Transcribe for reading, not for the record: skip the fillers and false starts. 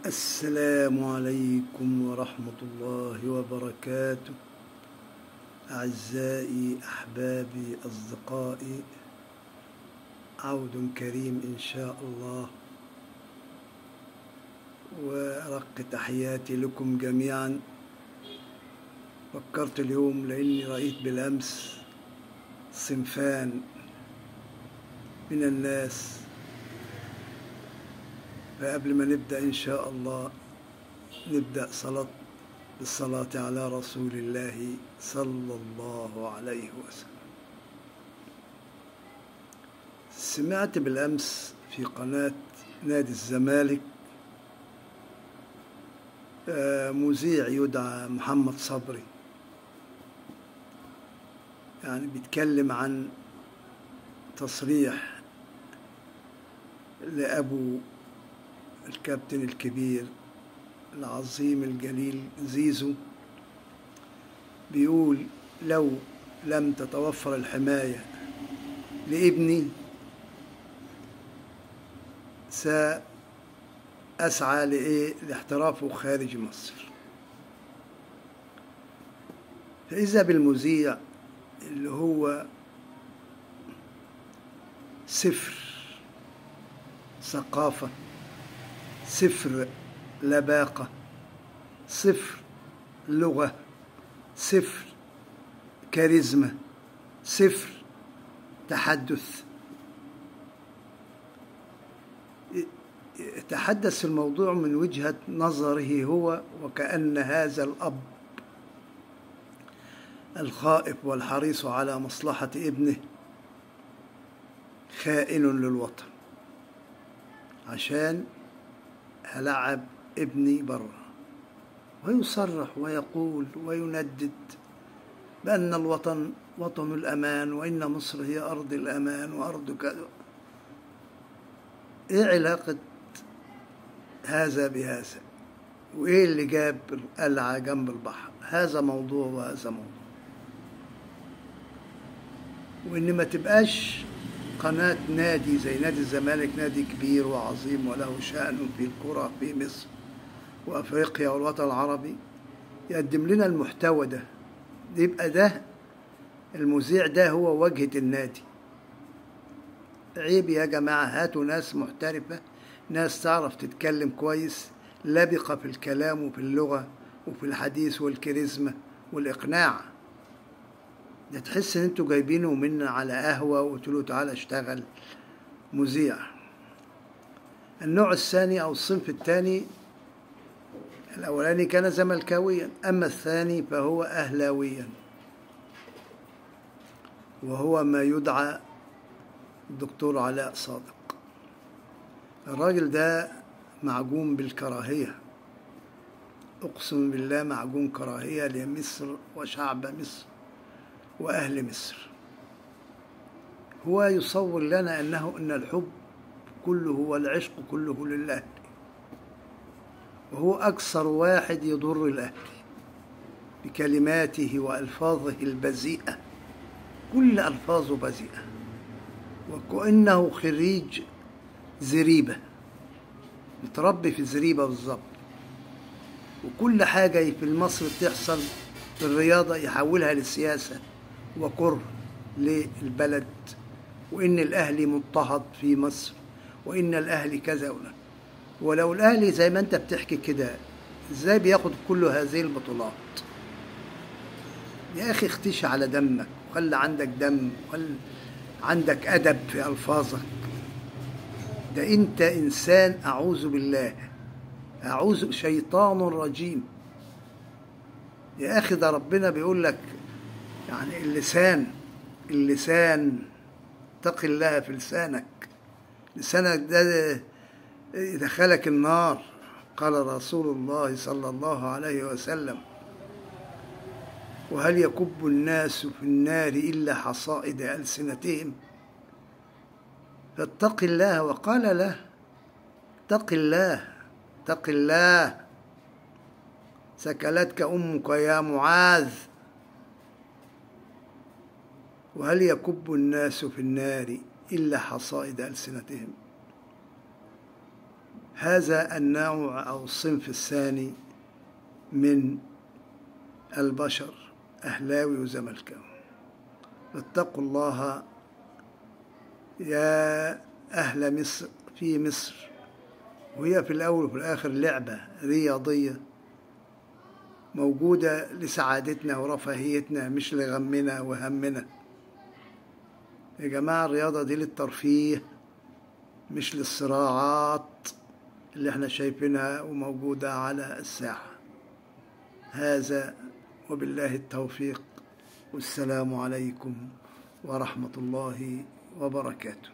السلام عليكم ورحمة الله وبركاته. أعزائي أحبابي أصدقائي، عود كريم إن شاء الله، ورق تحياتي لكم جميعا. فكرت اليوم لأني رأيت بالأمس صنفان من الناس، فقبل ما نبدأ إن شاء الله نبدأ بالصلاة على رسول الله صلى الله عليه وسلم. سمعت بالأمس في قناة نادي الزمالك مذيع يدعى محمد صبري، يعني بيتكلم عن تصريح لأبو الكابتن الكبير العظيم الجليل زيزو، بيقول: لو لم تتوفر الحماية لابني سأسعى لاحترافه خارج مصر. فإذا بالمذيع اللي هو صفر ثقافة، صفر لباقة، صفر لغة، صفر كاريزما، صفر تحدث، يتحدث في الموضوع من وجهة نظره هو، وكأن هذا الأب الخائف والحريص على مصلحة ابنه خائن للوطن، عشان هلعب ابني برا، ويصرح ويقول ويندد بأن الوطن وطن الأمان، وإن مصر هي أرض الأمان وأرض كذا. إيه علاقة هذا بهذا؟ وإيه اللي جاب القلعة جنب البحر؟ هذا موضوع وهذا موضوع. وإن ما تبقاش قناة نادي زي نادي الزمالك، نادي كبير وعظيم وله شأن في الكرة في مصر وأفريقيا والوطن العربي، يقدم لنا المحتوى ده، يبقى ده المذيع ده هو واجهة النادي. عيب يا جماعة، هاتوا ناس محترفة، ناس تعرف تتكلم كويس، لبقة في الكلام وفي اللغة وفي الحديث والكاريزما والإقناع. ده تحس ان انتوا جايبينه منا على قهوة وقلت له تعالى اشتغل مذيع. النوع الثاني او الصنف الثاني، الاولاني كان زملكاويا، اما الثاني فهو اهلاويا، وهو ما يدعى الدكتور علاء صادق. الراجل ده معجون بالكراهية، اقسم بالله معجون كراهية لمصر وشعب مصر وأهل مصر. هو يصور لنا أن الحب كله والعشق كله لله، وهو أكثر واحد يضر الأهل بكلماته وألفاظه البذيئة، كل ألفاظه بذيئة، وكأنه خريج زريبة، متربي في زريبة بالظبط. وكل حاجة في مصر بتحصل في الرياضة يحولها للسياسة وكره للبلد، وإن الأهلي مضطهد في مصر، وإن الأهلي كذا ولا. ولو الأهلي زي ما أنت بتحكي كده، إزاي بياخد كل هذه البطولات؟ يا أخي اختش على دمك، وخلي عندك دم، وخلي عندك أدب في ألفاظك. ده أنت إنسان أعوذ بالله، أعوذ شيطان رجيم. يا أخي ده ربنا بيقول لك يعني اللسان اتق الله في لسانك ده يدخلك النار. قال رسول الله صلى الله عليه وسلم: وهل يكب الناس في النار إلا حصائد ألسنتهم؟ فاتق الله. وقال له: اتق الله، اتق الله، سكلتك أمك يا معاذ. وهل يكب الناس في النار إلا حصائد ألسنتهم؟ هذا النوع أو الصنف الثاني من البشر، أهلاوي وزملكاوي. اتقوا الله يا أهل مصر في مصر، وهي في الأول وفي الآخر لعبة رياضية موجودة لسعادتنا ورفاهيتنا، مش لغمنا وهمنا. يا جماعة الرياضة دي للترفيه مش للصراعات اللي احنا شايفينها وموجودة على الساحة. هذا وبالله التوفيق، والسلام عليكم ورحمة الله وبركاته.